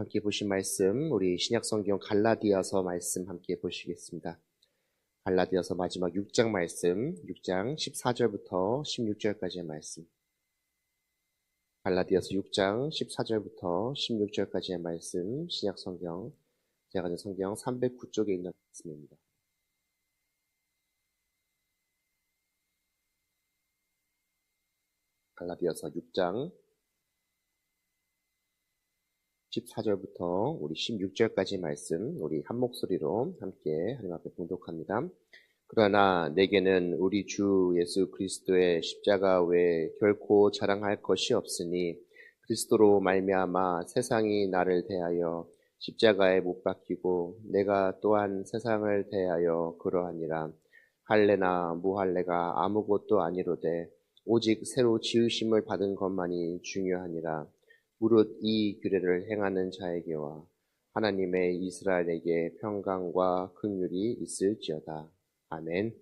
함께 보신 말씀, 우리 신약성경 갈라디아서 말씀 함께 보시겠습니다. 갈라디아서 마지막 6장 말씀, 6장 14절부터 16절까지의 말씀. 갈라디아서 6장 14절부터 16절까지의 말씀, 신약성경, 제가 가진 성경 309쪽에 있는 말씀입니다. 갈라디아서 6장 14절부터 우리 16절까지 말씀, 우리 한 목소리로 함께 하나님 앞에 봉독합니다. 그러나 내게는 우리 주 예수 그리스도의 십자가 외에 결코 자랑할 것이 없으니 그리스도로 말미암아 세상이 나를 대하여 십자가에 못 박히고 내가 또한 세상을 대하여 그러하니라. 할례나 무할례가 아무것도 아니로되 오직 새로 지으심을 받은 것만이 중요하니라. 무릇 이 규례를 행하는 자에게와 하나님의 이스라엘에게 평강과 긍휼이 있을지어다. 아멘.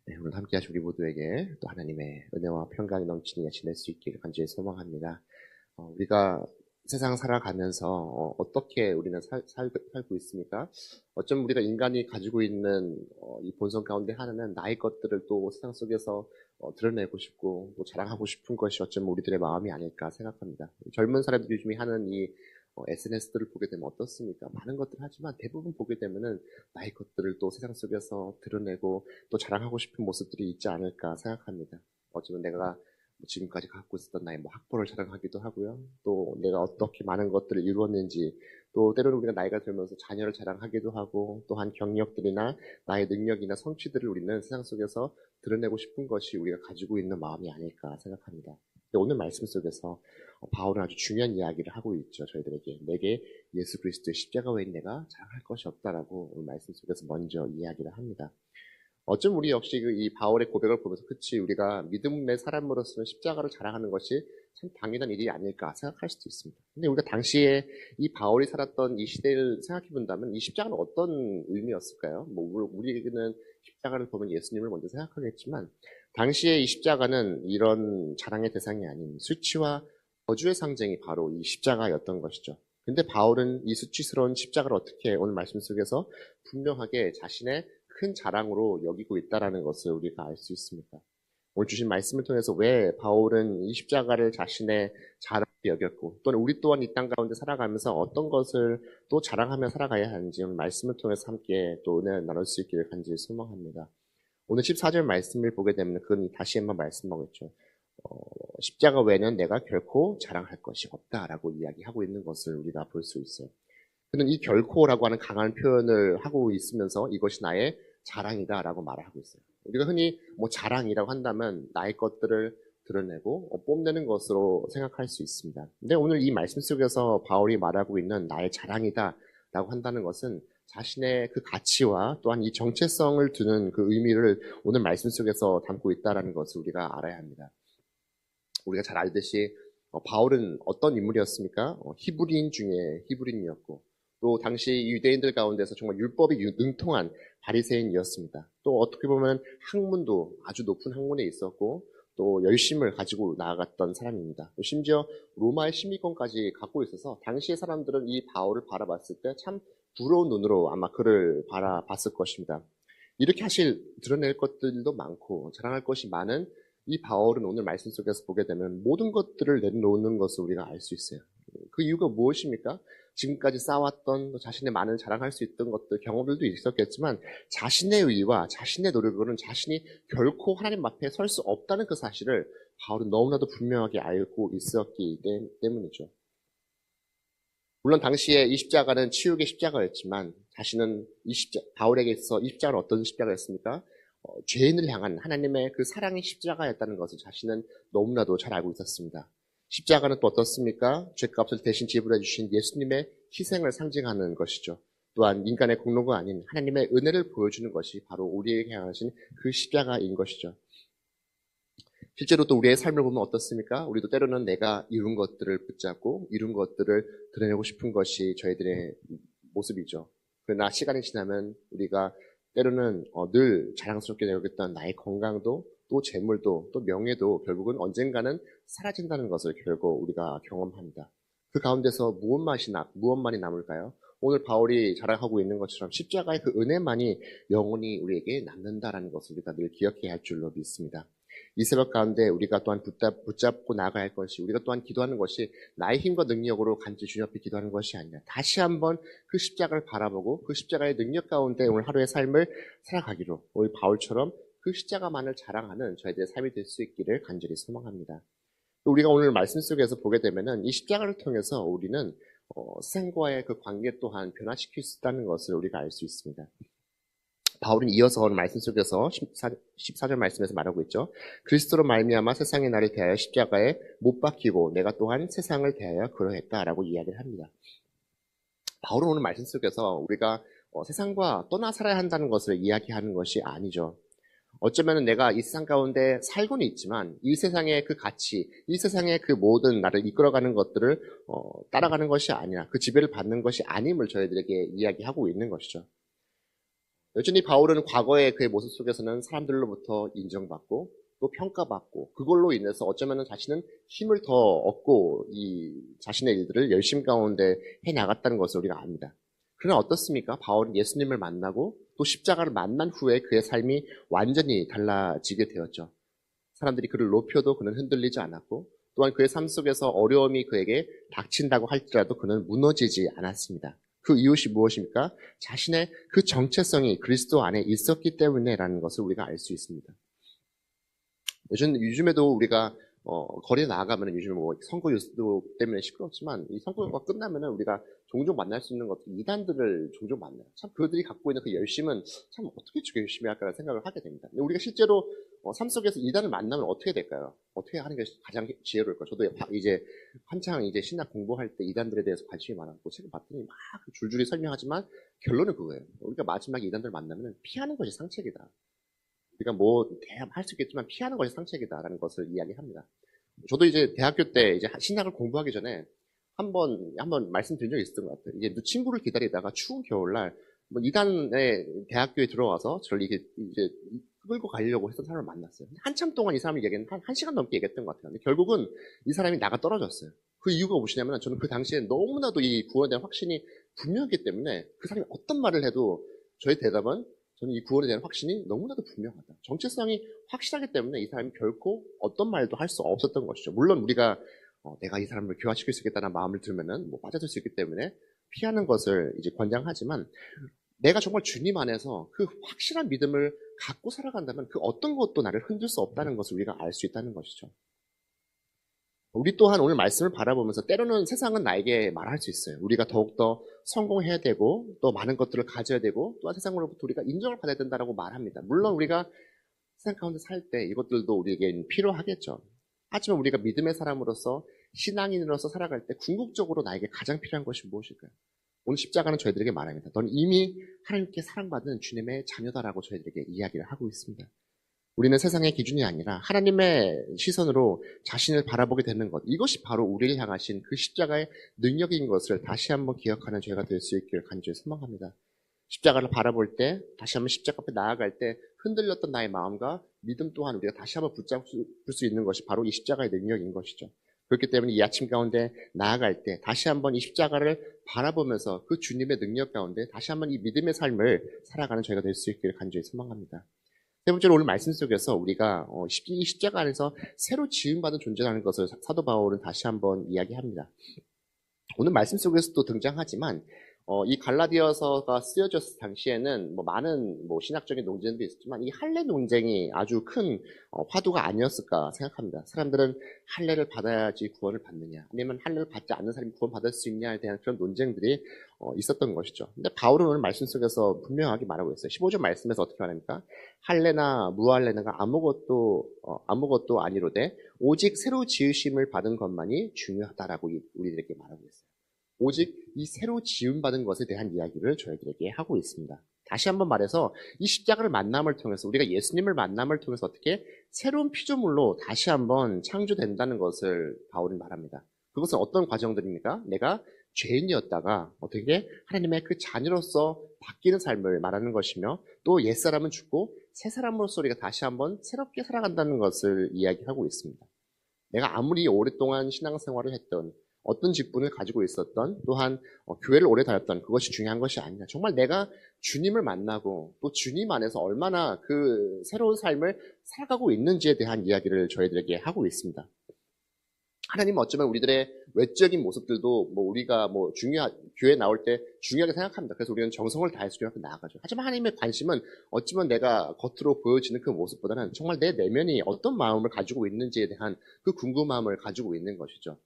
네, 오늘 함께 하신 우리 모두에게 또 하나님의 은혜와 평강이 넘치는 지낼 수 있기를 간절히 소망합니다. 우리가 세상 살아가면서 어떻게 우리는 살고 있습니까? 어쩜 우리가 인간이 가지고 있는 이 본성 가운데 하나는 나의 것들을 또 세상 속에서 드러내고 싶고 또 자랑하고 싶은 것이 어쩌면 우리들의 마음이 아닐까 생각합니다. 젊은 사람들이 요즘에 하는 이 SNS들을 보게 되면 어떻습니까? 많은 것들을 하지만 대부분 보게 되면은 나의 것들을 또 세상 속에서 드러내고 또 자랑하고 싶은 모습들이 있지 않을까 생각합니다. 어쩌면 내가 지금까지 갖고 있었던 나의 학벌을 자랑하기도 하고요. 또 내가 어떻게 많은 것들을 이루었는지, 또 때로는 우리가 나이가 들면서 자녀를 자랑하기도 하고, 또한 경력들이나 나의 능력이나 성취들을 우리는 세상 속에서 드러내고 싶은 것이 우리가 가지고 있는 마음이 아닐까 생각합니다. 오늘 말씀 속에서 바울은 아주 중요한 이야기를 하고 있죠. 저희들에게 내게 예수 그리스도의 십자가 외에 내가 자랑할 것이 없다라고 오늘 말씀 속에서 먼저 이야기를 합니다. 어쩜 우리 역시 이 바울의 고백을 보면서 그치 우리가 믿음의 사람으로서는 십자가를 자랑하는 것이 참 당연한 일이 아닐까 생각할 수도 있습니다. 근데 우리가 당시에 이 바울이 살았던 이 시대를 생각해 본다면 이 십자가는 어떤 의미였을까요? 우리에게는 십자가를 보면 예수님을 먼저 생각하겠지만 당시에 이 십자가는 이런 자랑의 대상이 아닌 수치와 저주의 상징이 바로 이 십자가였던 것이죠. 근데 바울은 이 수치스러운 십자가를 어떻게 오늘 말씀 속에서 분명하게 자신의 큰 자랑으로 여기고 있다는 것을 우리가 알 수 있습니다. 오늘 주신 말씀을 통해서 왜 바울은 이 십자가를 자신의 자랑으로 여겼고 또는 우리 또한 이 땅 가운데 살아가면서 어떤 것을 또 자랑하며 살아가야 하는지 오늘 말씀을 통해서 함께 또 은혜를 나눌 수 있기를 간절히 소망합니다. 오늘 14절 말씀을 보게 되면 그건 다시 한번 말씀하겠죠. 십자가 외에는 내가 결코 자랑할 것이 없다라고 이야기하고 있는 것을 우리가 볼 수 있어요. 그는 이 결코라고 하는 강한 표현을 하고 있으면서 이것이 나의 자랑이다라고 말을 하고 있어요. 우리가 흔히 자랑이라고 한다면 나의 것들을 드러내고 뽐내는 것으로 생각할 수 있습니다. 근데 오늘 이 말씀 속에서 바울이 말하고 있는 나의 자랑이다라고 한다는 것은 자신의 그 가치와 또한 이 정체성을 두는 그 의미를 오늘 말씀 속에서 담고 있다는 것을 우리가 알아야 합니다. 우리가 잘 알듯이 바울은 어떤 인물이었습니까? 히브리인 중에 히브리인이었고 또 당시 유대인들 가운데서 정말 율법이 능통한 바리새인이었습니다. 또 어떻게 보면 학문도 아주 높은 학문에 있었고 또 열심을 가지고 나아갔던 사람입니다. 심지어 로마의 시민권까지 갖고 있어서 당시의 사람들은 이 바울을 바라봤을 때 참 부러운 눈으로 아마 그를 바라봤을 것입니다. 이렇게 드러낼 것들도 많고 자랑할 것이 많은 이 바울은 오늘 말씀 속에서 보게 되면 모든 것들을 내려놓는 것을 우리가 알 수 있어요. 그 이유가 무엇입니까? 지금까지 쌓아왔던 자신의 많은 자랑할 수 있던 것들, 경험들도 있었겠지만 자신의 의와 자신의 노력으로는 자신이 결코 하나님 앞에 설 수 없다는 그 사실을 바울은 너무나도 분명하게 알고 있었기 때문이죠. 물론 당시에 이 십자가는 치욕의 십자가였지만 자신은 바울에게 있어서 이 십자가는 어떤 십자가였습니까? 죄인을 향한 하나님의 그 사랑의 십자가였다는 것을 자신은 너무나도 잘 알고 있었습니다. 십자가는 또 어떻습니까? 죄값을 대신 지불해 주신 예수님의 희생을 상징하는 것이죠. 또한 인간의 공로가 아닌 하나님의 은혜를 보여주는 것이 바로 우리에게 향하신 그 십자가인 것이죠. 실제로 또 우리의 삶을 보면 어떻습니까? 우리도 때로는 내가 이룬 것들을 붙잡고 이룬 것들을 드러내고 싶은 것이 저희들의 모습이죠. 그러나 시간이 지나면 우리가 때로는 늘 자랑스럽게 여겼던 나의 건강도 또 재물도 또 명예도 결국은 언젠가는 사라진다는 것을 결국 우리가 경험합니다. 그 가운데서 무엇만이 남을까요? 오늘 바울이 자랑하고 있는 것처럼 십자가의 그 은혜만이 영원히 우리에게 남는다라는 것을 우리가 늘 기억해야 할 줄로 믿습니다. 이 새벽 가운데 우리가 또한 붙잡고 나가야 할 것이, 우리가 또한 기도하는 것이 나의 힘과 능력으로 간절히 주님 앞에 기도하는 것이 아니라 다시 한번 그 십자가를 바라보고 그 십자가의 능력 가운데 오늘 하루의 삶을 살아가기로, 우리 바울처럼 그 십자가만을 자랑하는 저희들의 삶이 될 수 있기를 간절히 소망합니다. 우리가 오늘 말씀 속에서 보게 되면은 이 십자가를 통해서 우리는 세상과의 그 관계 또한 변화시킬 수 있다는 것을 우리가 알 수 있습니다. 바울은 이어서 오늘 말씀 속에서 14절 말씀에서 말하고 있죠. 그리스도로 말미암아 세상의 나를 대하여 십자가에 못 박히고 내가 또한 세상을 대하여 그러했다라고 이야기를 합니다. 바울은 오늘 말씀 속에서 우리가 세상과 떠나 살아야 한다는 것을 이야기하는 것이 아니죠. 어쩌면 내가 이 세상 가운데 살고는 있지만 이 세상의 그 가치, 이 세상의 그 모든 나를 이끌어가는 것들을 따라가는 것이 아니라 그 지배를 받는 것이 아님을 저희들에게 이야기하고 있는 것이죠. 여전히 바울은 과거의 그의 모습 속에서는 사람들로부터 인정받고 또 평가받고 그걸로 인해서 어쩌면 자신은 힘을 더 얻고 이 자신의 일들을 열심 가운데 해나갔다는 것을 우리가 압니다. 그러나 어떻습니까? 바울은 예수님을 만나고 또 십자가를 만난 후에 그의 삶이 완전히 달라지게 되었죠. 사람들이 그를 높여도 그는 흔들리지 않았고 또한 그의 삶 속에서 어려움이 그에게 닥친다고 할지라도 그는 무너지지 않았습니다. 그 이유시 무엇입니까? 자신의 그 정체성이 그리스도 안에 있었기 때문에라는 것을 우리가 알 수 있습니다. 요즘에도 우리가 거리에 나아가면 요즘에 뭐 선거 뉴스도 때문에 시끄럽지만 이 선거가 끝나면은 우리가 종종 만날 수 있는 것들, 이단들을 종종 만나요. 참 그들이 갖고 있는 그 열심은 참 어떻게 저렇게 열심히 할까라는 생각을 하게 됩니다. 근데 우리가 실제로 삶 속에서 이단을 만나면 어떻게 될까요? 어떻게 하는 게 가장 지혜로울까요? 저도 이제 한창 이제 신학 공부할 때 이단들에 대해서 관심이 많았고 책을 봤더니 막 줄줄이 설명하지만 결론은 그거예요. 우리가 마지막에 이단들을 만나면 피하는 것이 상책이다. 우리가 뭐 할 수 있겠지만 피하는 것이 상책이다라는 것을 이야기합니다. 저도 이제 대학교 때 이제 신학을 공부하기 전에 한번 말씀드린 적이 있었던 것 같아요. 이게 친구를 기다리다가 추운 겨울날 뭐 이단에 대학교에 들어와서 저를 이게 이제 끌고 가려고 했던 사람을 만났어요. 한참 동안 이 사람이 얘기는 한 시간 넘게 얘기했던 것 같아요. 근데 결국은 이 사람이 나가 떨어졌어요. 그 이유가 무엇이냐면 저는 그 당시에 너무나도 이 구원에 대한 확신이 분명했기 때문에 그 사람이 어떤 말을 해도 저의 대답은 저는 이 구원에 대한 확신이 너무나도 분명하다. 정체성이 확실하기 때문에 이 사람이 결코 어떤 말도 할 수 없었던 것이죠. 물론 우리가 내가 이 사람을 교화시킬 수 있겠다는 마음을 들면은 뭐 빠져들 수 있기 때문에 피하는 것을 이제 권장하지만 내가 정말 주님 안에서 그 확실한 믿음을 갖고 살아간다면 그 어떤 것도 나를 흔들 수 없다는 것을 우리가 알 수 있다는 것이죠. 우리 또한 오늘 말씀을 바라보면서 때로는 세상은 나에게 말할 수 있어요. 우리가 더욱더 성공해야 되고 또 많은 것들을 가져야 되고 또한 세상으로부터 우리가 인정을 받아야 된다고 말합니다. 물론 우리가 세상 가운데 살 때 이것들도 우리에게 필요하겠죠. 하지만 우리가 믿음의 사람으로서 신앙인으로서 살아갈 때 궁극적으로 나에게 가장 필요한 것이 무엇일까요? 오늘 십자가는 저희들에게 말합니다. 너는 이미 하나님께 사랑받는 주님의 자녀다라고 저희들에게 이야기를 하고 있습니다. 우리는 세상의 기준이 아니라 하나님의 시선으로 자신을 바라보게 되는 것, 이것이 바로 우리를 향하신 그 십자가의 능력인 것을 다시 한번 기억하는 저희가 될 수 있기를 간절히 소망합니다. 십자가를 바라볼 때, 다시 한번 십자가 앞에 나아갈 때 흔들렸던 나의 마음과 믿음 또한 우리가 다시 한번 붙잡을 수 있는 것이 바로 이 십자가의 능력인 것이죠. 그렇기 때문에 이 아침 가운데 나아갈 때 다시 한번 이 십자가를 바라보면서 그 주님의 능력 가운데 다시 한번 이 믿음의 삶을 살아가는 저희가 될 수 있기를 간절히 소망합니다. 세 번째로 오늘 말씀 속에서 우리가 이 십자가 안에서 새로 지음받은 존재라는 것을 사도 바울은 다시 한번 이야기합니다. 오늘 말씀 속에서도 등장하지만 이 갈라디아서가 쓰여졌을 당시에는 많은 신학적인 논쟁도 있었지만 이 할례 논쟁이 아주 큰 화두가 아니었을까 생각합니다. 사람들은 할례를 받아야지 구원을 받느냐, 아니면 할례를 받지 않는 사람이 구원받을 수 있냐에 대한 그런 논쟁들이 있었던 것이죠. 근데 바울은 오늘 말씀 속에서 분명하게 말하고 있어요. 15절 말씀에서 어떻게 말합니까? 할례나 무할례가 아무것도 아니로되 오직 새로 지으심을 받은 것만이 중요하다라고 우리들에게 말하고 있어요. 오직 이 새로 지음받은 것에 대한 이야기를 저희들에게 하고 있습니다. 다시 한번 말해서 이 십자가를 만남을 통해서 우리가 예수님을 만남을 통해서 어떻게 새로운 피조물로 다시 한번 창조된다는 것을 바울은 말합니다. 그것은 어떤 과정들입니까? 내가 죄인이었다가 어떻게 하나님의 그 자녀로서 바뀌는 삶을 말하는 것이며 또 옛사람은 죽고 새 사람으로서 우리가 다시 한번 새롭게 살아간다는 것을 이야기하고 있습니다. 내가 아무리 오랫동안 신앙생활을 했던 어떤 직분을 가지고 있었던, 또한 교회를 오래 다녔던 그것이 중요한 것이 아니냐. 정말 내가 주님을 만나고 또 주님 안에서 얼마나 그 새로운 삶을 살아가고 있는지에 대한 이야기를 저희들에게 하고 있습니다. 하나님은 어쩌면 우리들의 외적인 모습들도 우리가 교회 나올 때 중요하게 생각합니다. 그래서 우리는 정성을 다해서 이렇게 나아가죠. 하지만 하나님의 관심은 어쩌면 내가 겉으로 보여지는 그 모습보다는 정말 내 내면이 어떤 마음을 가지고 있는지에 대한 그 궁금함을 가지고 있는 것이죠.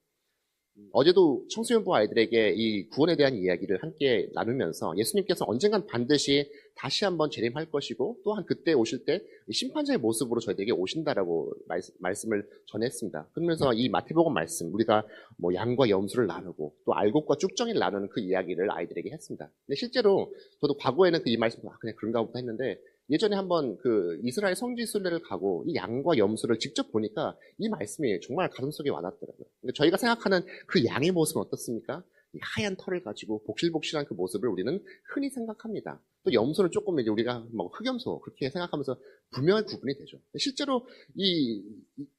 어제도 청소년부 아이들에게 이 구원에 대한 이야기를 함께 나누면서 예수님께서 언젠간 반드시 다시 한번 재림할 것이고 또한 그때 오실 때 심판자의 모습으로 저희들에게 오신다라고 말씀을 전했습니다. 그러면서 이 마태복음 말씀, 우리가 양과 염소를 나누고 또 알곡과 쭉정이를 나누는 그 이야기를 아이들에게 했습니다. 근데 실제로 저도 과거에는 이 말씀 그냥 그런가 보다 했는데 예전에 한번 그 이스라엘 성지 순례를 가고 이 양과 염소를 직접 보니까 이 말씀이 정말 가슴속에 와닿더라고요. 그러니까 저희가 생각하는 그 양의 모습은 어떻습니까? 이 하얀 털을 가지고 복실복실한 그 모습을 우리는 흔히 생각합니다. 또 염소는 조금 이제 우리가 흑염소 그렇게 생각하면서 분명히 구분이 되죠. 실제로 이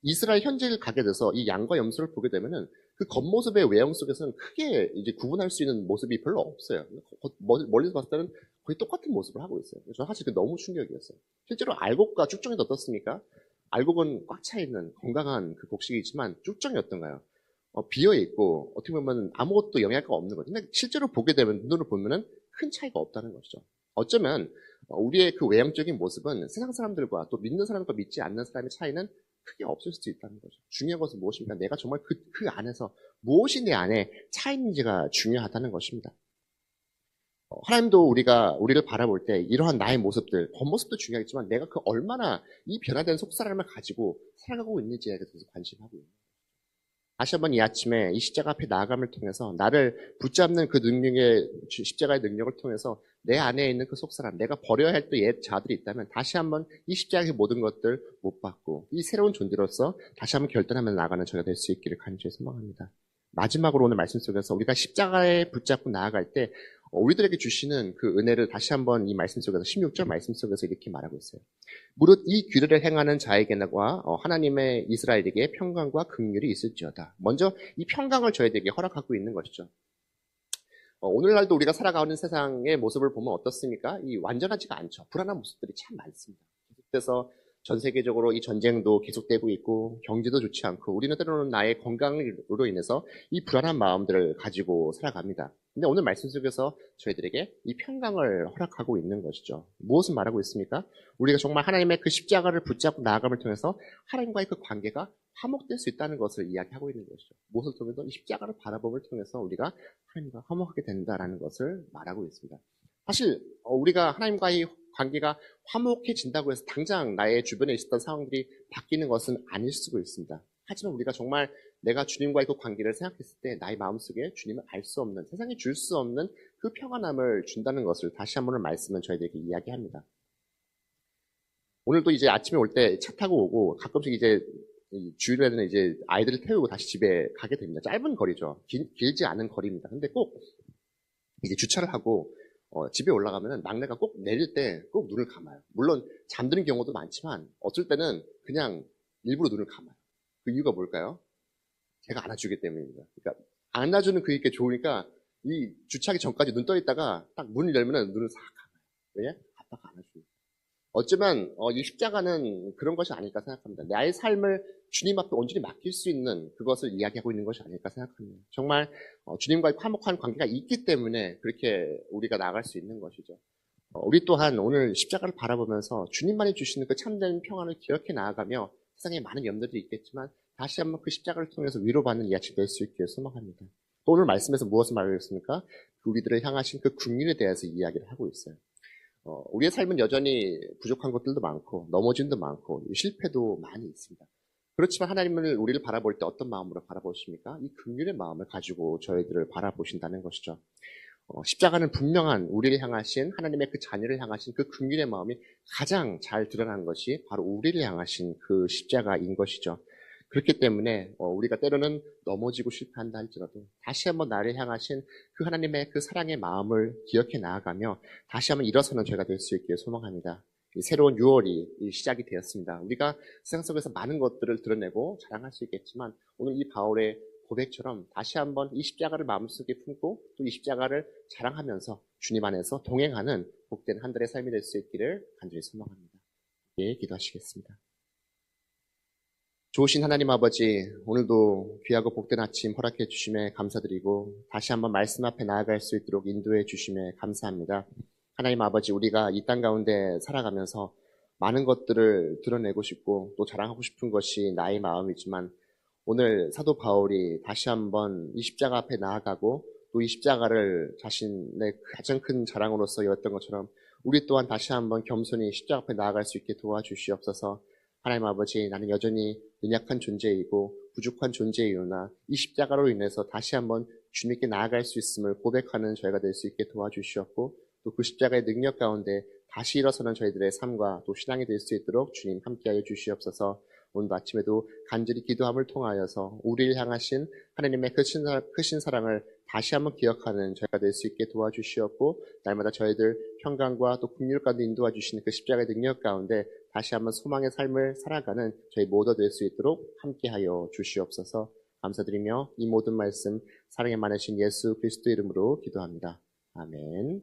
이스라엘 현지를 가게 돼서 이 양과 염소를 보게 되면은 그 겉모습의 외형 속에서는 크게 이제 구분할 수 있는 모습이 별로 없어요. 멀리서 봤을 때는 거의 똑같은 모습을 하고 있어요. 저는 사실 그 너무 충격이었어요. 실제로 알곡과 쭉정이도 어떻습니까? 알곡은 꽉 차 있는 건강한 그 곡식이지만 쭉정이 어떤가요? 비어 있고 어떻게 보면 아무것도 영양가가 없는 거죠. 근데 실제로 보게 되면 눈으로 보면은 큰 차이가 없다는 것이죠. 어쩌면 우리의 그 외형적인 모습은 세상 사람들과 또 믿는 사람과 믿지 않는 사람의 차이는 크게 없을 수도 있다는 거죠. 중요한 것은 무엇입니까? 내가 정말 그 안에서 무엇이 내 안에 차 있는지가 중요하다는 것입니다. 하나님도 우리를 바라볼 때 이러한 나의 모습들, 겉모습도 중요하겠지만 내가 그 얼마나 이 변화된 속사람을 가지고 살아가고 있는지에 대해서 관심하고 있는 거예요. 다시 한번 이 아침에 이 십자가 앞에 나아감을 통해서 나를 붙잡는 그 능력의 십자가의 능력을 통해서 내 안에 있는 그 속사람, 내가 버려야 할 또 옛 자들이 있다면 다시 한번 이 십자가의 모든 것들 못 받고 이 새로운 존재로서 다시 한번 결단하며 나아가는 저희가 될 수 있기를 간절히 소망합니다. 마지막으로 오늘 말씀 속에서 우리가 십자가에 붙잡고 나아갈 때 우리들에게 주시는 그 은혜를 다시 한번 이 말씀 속에서 16절 말씀 속에서 이렇게 말하고 있어요. 무릇 이 규례를 행하는 자에게나 하나님의 이스라엘에게 평강과 긍휼이 있을지어다. 먼저 이 평강을 저희들에게 허락하고 있는 것이죠. 오늘날도 우리가 살아가는 세상의 모습을 보면 어떻습니까? 이 완전하지가 않죠. 불안한 모습들이 참 많습니다. 그래서 전 세계적으로 이 전쟁도 계속되고 있고 경제도 좋지 않고 우리는 때로는 나의 건강으로 인해서 이 불안한 마음들을 가지고 살아갑니다. 근데 오늘 말씀 속에서 저희들에게 이 평강을 허락하고 있는 것이죠. 무엇을 말하고 있습니까? 우리가 정말 하나님의 그 십자가를 붙잡고 나아감을 통해서 하나님과의 그 관계가 화목될 수 있다는 것을 이야기하고 있는 것이죠. 무엇을 통해서? 이 십자가를 바라봄을 통해서 우리가 하나님과 화목하게 된다는 것을 말하고 있습니다. 사실 우리가 하나님과의 관계가 화목해진다고 해서 당장 나의 주변에 있었던 상황들이 바뀌는 것은 아닐 수도 있습니다. 하지만 우리가 정말 내가 주님과의 그 관계를 생각했을 때 나의 마음속에 주님을 알 수 없는, 세상에 줄 수 없는 그 평안함을 준다는 것을 다시 한 번의 말씀은 저희들에게 이야기합니다. 오늘도 이제 아침에 올 때 차 타고 오고 가끔씩 이제 주일에는 이제 아이들을 태우고 다시 집에 가게 됩니다. 짧은 거리죠. 길지 않은 거리입니다. 근데 꼭 이제 주차를 하고 집에 올라가면 막내가 꼭 내릴 때 꼭 눈을 감아요. 물론 잠드는 경우도 많지만 어쩔 때는 그냥 일부러 눈을 감아요. 그 이유가 뭘까요? 제가 안아주기 때문입니다. 그러니까 안아주는 그게 좋으니까 이 주차하기 전까지 눈 떠 있다가 딱 문을 열면 눈을 싹 감아요. 왜? 아빠가 안아주니까. 어쩌면 이 십자가는 그런 것이 아닐까 생각합니다. 나의 삶을 주님 앞에 온전히 맡길 수 있는 그것을 이야기하고 있는 것이 아닐까 생각합니다. 정말 주님과의 화목한 관계가 있기 때문에 그렇게 우리가 나아갈 수 있는 것이죠. 우리 또한 오늘 십자가를 바라보면서 주님만이 주시는 그 참된 평안을 기억해 나아가며 세상에 많은 염려들이 있겠지만 다시 한번 그 십자가를 통해서 위로받는 이 아침 될 수 있기를 소망합니다. 또 오늘 말씀에서 무엇을 말하고 있습니까? 우리들을 향하신 그 긍휼에 대해서 이야기를 하고 있어요. 우리의 삶은 여전히 부족한 것들도 많고 넘어짐도 많고 실패도 많이 있습니다. 그렇지만 하나님은 우리를 바라볼 때 어떤 마음으로 바라보십니까? 이 긍휼의 마음을 가지고 저희들을 바라보신다는 것이죠. 십자가는 분명한 우리를 향하신 하나님의 그 자녀를 향하신 그 긍휼의 마음이 가장 잘 드러난 것이 바로 우리를 향하신 그 십자가인 것이죠. 그렇기 때문에 우리가 때로는 넘어지고 실패한다 할지라도 다시 한번 나를 향하신 그 하나님의 그 사랑의 마음을 기억해 나아가며 다시 한번 일어서는 죄가 될 수 있기를 소망합니다. 이 새로운 6월이 시작이 되었습니다. 우리가 세상 속에서 많은 것들을 드러내고 자랑할 수 있겠지만 오늘 이 바울의 고백처럼 다시 한번 이 십자가를 마음속에 품고 또 이 십자가를 자랑하면서 주님 안에서 동행하는 복된 한 달의 삶이 될 수 있기를 간절히 소망합니다. 예, 기도하시겠습니다. 좋으신 하나님 아버지, 오늘도 귀하고 복된 아침 허락해 주심에 감사드리고 다시 한번 말씀 앞에 나아갈 수 있도록 인도해 주심에 감사합니다. 하나님 아버지, 우리가 이 땅 가운데 살아가면서 많은 것들을 드러내고 싶고 또 자랑하고 싶은 것이 나의 마음이지만 오늘 사도 바울이 다시 한번 이 십자가 앞에 나아가고 또 이 십자가를 자신의 가장 큰 자랑으로서 여겼던 것처럼 우리 또한 다시 한번 겸손히 십자가 앞에 나아갈 수 있게 도와주시옵소서. 하나님 아버지, 나는 여전히 연약한 존재이고 부족한 존재이오나 이 십자가로 인해서 다시 한번 주님께 나아갈 수 있음을 고백하는 저희가 될 수 있게 도와주시옵고 또 그 십자가의 능력 가운데 다시 일어서는 저희들의 삶과 또 신앙이 될 수 있도록 주님 함께하여 주시옵소서. 오늘 아침에도 간절히 기도함을 통하여서 우리를 향하신 하나님의 크신 사랑을 다시 한번 기억하는 저희가 될 수 있게 도와주시옵고 날마다 저희들 평강과 또 긍휼 가운데 인도해 주시는 그 십자가의 능력 가운데 다시 한번 소망의 삶을 살아가는 저희 모두 될 수 있도록 함께하여 주시옵소서. 감사드리며 이 모든 말씀 사랑에 많으신 예수 그리스도 이름으로 기도합니다. 아멘.